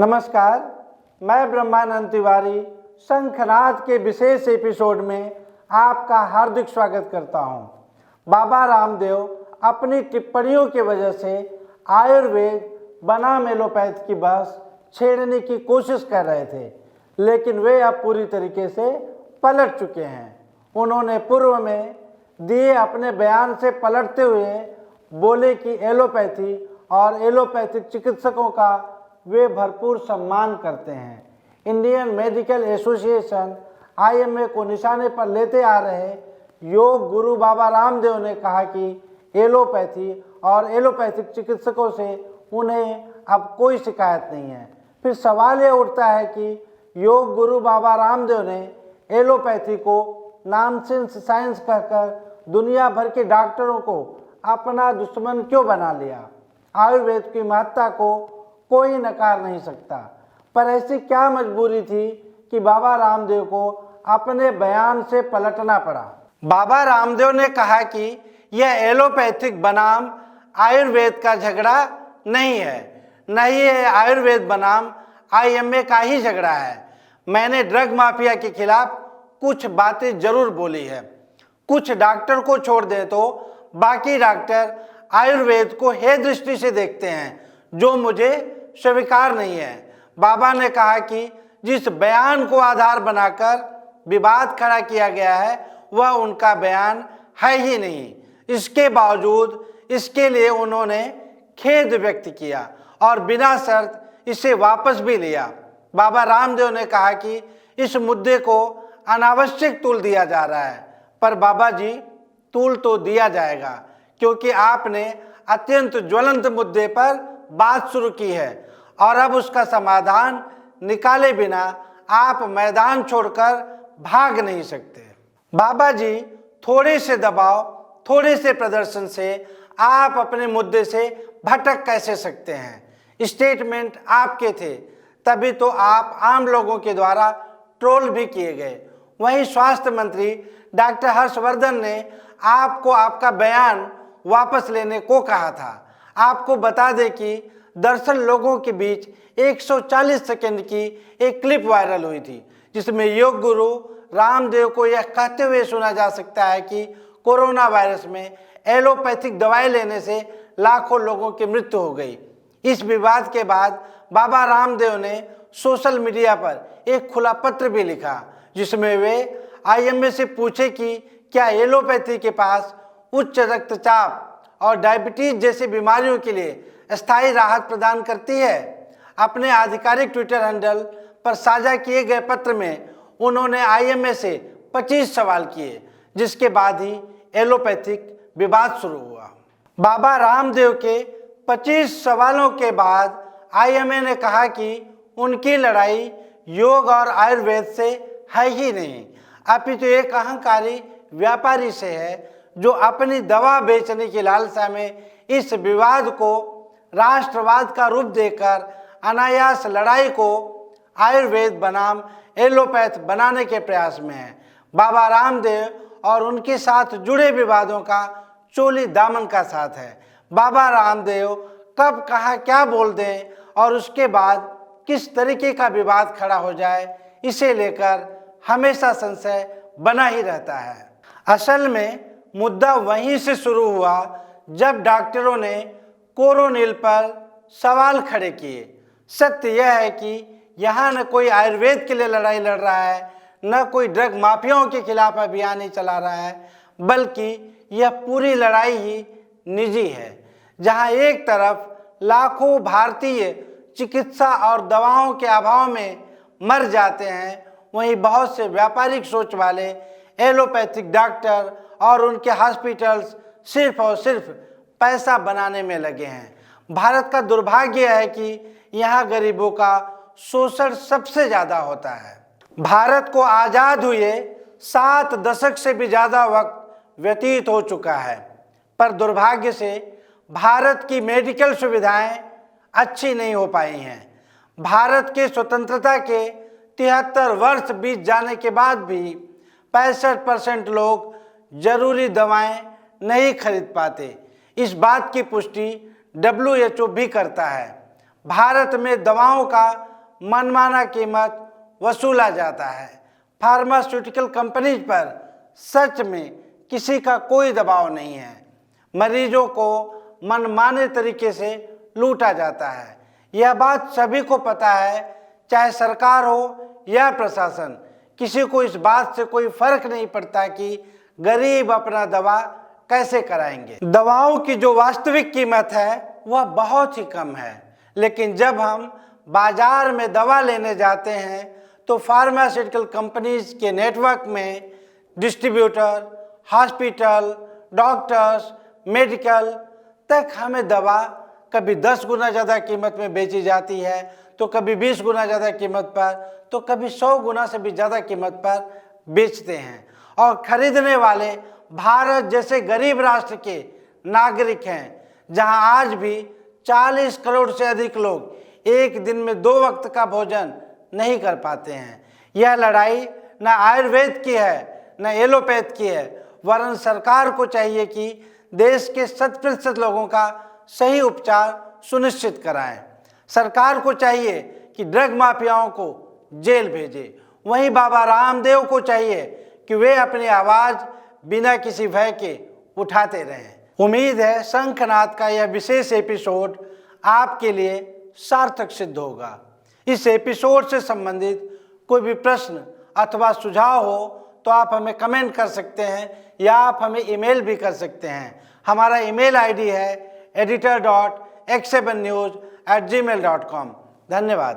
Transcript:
नमस्कार, मैं ब्रह्मानंद तिवारी शंखनाद के विशेष एपिसोड में आपका हार्दिक स्वागत करता हूं। बाबा रामदेव अपनी टिप्पणियों की वजह से आयुर्वेद बनाम एलोपैथ की बहस छेड़ने की कोशिश कर रहे थे, लेकिन वे अब पूरी तरीके से पलट चुके हैं। उन्होंने पूर्व में दिए अपने बयान से पलटते हुए बोले कि एलोपैथी और एलोपैथिक चिकित्सकों का वे भरपूर सम्मान करते हैं। इंडियन मेडिकल एसोसिएशन IMA को निशाने पर लेते आ रहे योग गुरु बाबा रामदेव ने कहा कि एलोपैथी और एलोपैथिक चिकित्सकों से उन्हें अब कोई शिकायत नहीं है। फिर सवाल यह उठता है कि योग गुरु बाबा रामदेव ने एलोपैथी को नॉनसेंस साइंस कहकर दुनिया भर के डॉक्टरों को अपना दुश्मन क्यों बना लिया। आयुर्वेद की महत्ता को कोई नकार नहीं सकता, पर ऐसी क्या मजबूरी थी कि बाबा रामदेव को अपने बयान से पलटना पड़ा। बाबा रामदेव ने कहा कि यह एलोपैथिक बनाम आयुर्वेद का झगड़ा नहीं है, न ही यह आयुर्वेद बनाम IMA का ही झगड़ा है। मैंने ड्रग माफिया के खिलाफ कुछ बातें जरूर बोली है। कुछ डॉक्टर को छोड़ दें तो बाकी डॉक्टर आयुर्वेद को हे दृष्टि से देखते हैं, जो मुझे स्वीकार नहीं है। बाबा ने कहा कि जिस बयान को आधार बनाकर विवाद खड़ा किया गया है वह उनका बयान है ही नहीं। इसके बावजूद इसके लिए उन्होंने खेद व्यक्त किया और बिना शर्त इसे वापस भी लिया। बाबा रामदेव ने कहा कि इस मुद्दे को अनावश्यक तूल दिया जा रहा है, पर बाबा जी तूल तो दिया जाएगा, क्योंकि आपने अत्यंत ज्वलंत मुद्दे पर बात शुरू की है और अब उसका समाधान निकाले बिना आप मैदान छोड़कर भाग नहीं सकते। बाबा जी, थोड़े से दबाव, थोड़े से प्रदर्शन से आप अपने मुद्दे से भटक कैसे सकते हैं। स्टेटमेंट आपके थे, तभी तो आप आम लोगों के द्वारा ट्रोल भी किए गए। वहीं स्वास्थ्य मंत्री डॉक्टर हर्षवर्धन ने आपको आपका बयान वापस लेने को कहा था। आपको बता दें कि दरअसल लोगों के बीच 140 सेकंड की एक क्लिप वायरल हुई थी, जिसमें योग गुरु रामदेव को यह कहते हुए सुना जा सकता है कि कोरोना वायरस में एलोपैथिक दवाई लेने से लाखों लोगों की मृत्यु हो गई। इस विवाद के बाद बाबा रामदेव ने सोशल मीडिया पर एक खुला पत्र भी लिखा, जिसमें वे IMA से पूछे कि क्या एलोपैथी के पास उच्च रक्तचाप और डायबिटीज जैसी बीमारियों के लिए स्थायी राहत प्रदान करती है। अपने आधिकारिक ट्विटर हैंडल पर साझा किए गए पत्र में उन्होंने IMA से 25 सवाल किए, जिसके बाद ही एलोपैथिक विवाद शुरू हुआ। बाबा रामदेव के 25 सवालों के बाद IMA ने कहा कि उनकी लड़ाई योग और आयुर्वेद से है ही नहीं, अपितु एक अहंकारी व्यापारी से है, जो अपनी दवा बेचने की लालसा में इस विवाद को राष्ट्रवाद का रूप देकर अनायास लड़ाई को आयुर्वेद बनाम एलोपैथ बनाने के प्रयास में है। बाबा रामदेव और उनके साथ जुड़े विवादों का चोली दामन का साथ है। बाबा रामदेव कब कहाँ क्या बोल दें और उसके बाद किस तरीके का विवाद खड़ा हो जाए, इसे लेकर हमेशा संशय बना ही रहता है। असल में मुद्दा वहीं से शुरू हुआ जब डॉक्टरों ने कोरोनिल पर सवाल खड़े किए। सत्य यह है कि यहाँ न कोई आयुर्वेद के लिए लड़ाई लड़ रहा है, न कोई ड्रग माफियाओं के खिलाफ अभियान ही चला रहा है, बल्कि यह पूरी लड़ाई ही निजी है। जहाँ एक तरफ लाखों भारतीय चिकित्सा और दवाओं के अभाव में मर जाते हैं, वहीं बहुत से व्यापारिक सोच वाले एलोपैथिक डॉक्टर और उनके हॉस्पिटल्स सिर्फ और सिर्फ पैसा बनाने में लगे हैं। भारत का दुर्भाग्य है कि यहाँ गरीबों का शोषण सबसे ज़्यादा होता है। भारत को आज़ाद हुए 7 दशक से भी ज़्यादा वक्त व्यतीत हो चुका है, पर दुर्भाग्य से भारत की मेडिकल सुविधाएं अच्छी नहीं हो पाई हैं। भारत के स्वतंत्रता के 73 वर्ष बीत जाने के बाद भी 65% लोग जरूरी दवाएं नहीं खरीद पाते। इस बात की पुष्टि WHO भी करता है। भारत में दवाओं का मनमाना कीमत वसूला जाता है। फार्मास्यूटिकल कंपनीज पर सच में किसी का कोई दबाव नहीं है। मरीजों को मनमाने तरीके से लूटा जाता है। यह बात सभी को पता है, चाहे सरकार हो या प्रशासन। किसी को इस बात से कोई फर्क नहीं पड़ता कि गरीब अपना दवा कैसे कराएंगे। दवाओं की जो वास्तविक कीमत है वह बहुत ही कम है, लेकिन जब हम बाजार में दवा लेने जाते हैं तो फार्मास्यूटिकल कंपनीज के नेटवर्क में डिस्ट्रीब्यूटर, हॉस्पिटल, डॉक्टर्स, मेडिकल तक हमें दवा कभी 10 गुना ज़्यादा कीमत में बेची जाती है, तो कभी 20 गुना ज़्यादा कीमत पर, तो कभी 100 गुना से भी ज़्यादा कीमत पर बेचते हैं। और खरीदने वाले भारत जैसे गरीब राष्ट्र के नागरिक हैं, जहां आज भी 40 करोड़ से अधिक लोग एक दिन में 2 वक्त का भोजन नहीं कर पाते हैं। यह लड़ाई न आयुर्वेद की है न एलोपैथ की है, वरन सरकार को चाहिए कि देश के 100% लोगों का सही उपचार सुनिश्चित कराएं। सरकार को चाहिए कि ड्रग माफियाओं को जेल भेजे। वहीं बाबा रामदेव को चाहिए कि वे अपनी आवाज़ बिना किसी भय के उठाते रहें। उम्मीद है शंखनाद का यह विशेष एपिसोड आपके लिए सार्थक सिद्ध होगा। इस एपिसोड से संबंधित कोई भी प्रश्न अथवा सुझाव हो तो आप हमें कमेंट कर सकते हैं या आप हमें ईमेल भी कर सकते हैं। हमारा ईमेल आईडी है editor.x7news@gmail.com। धन्यवाद।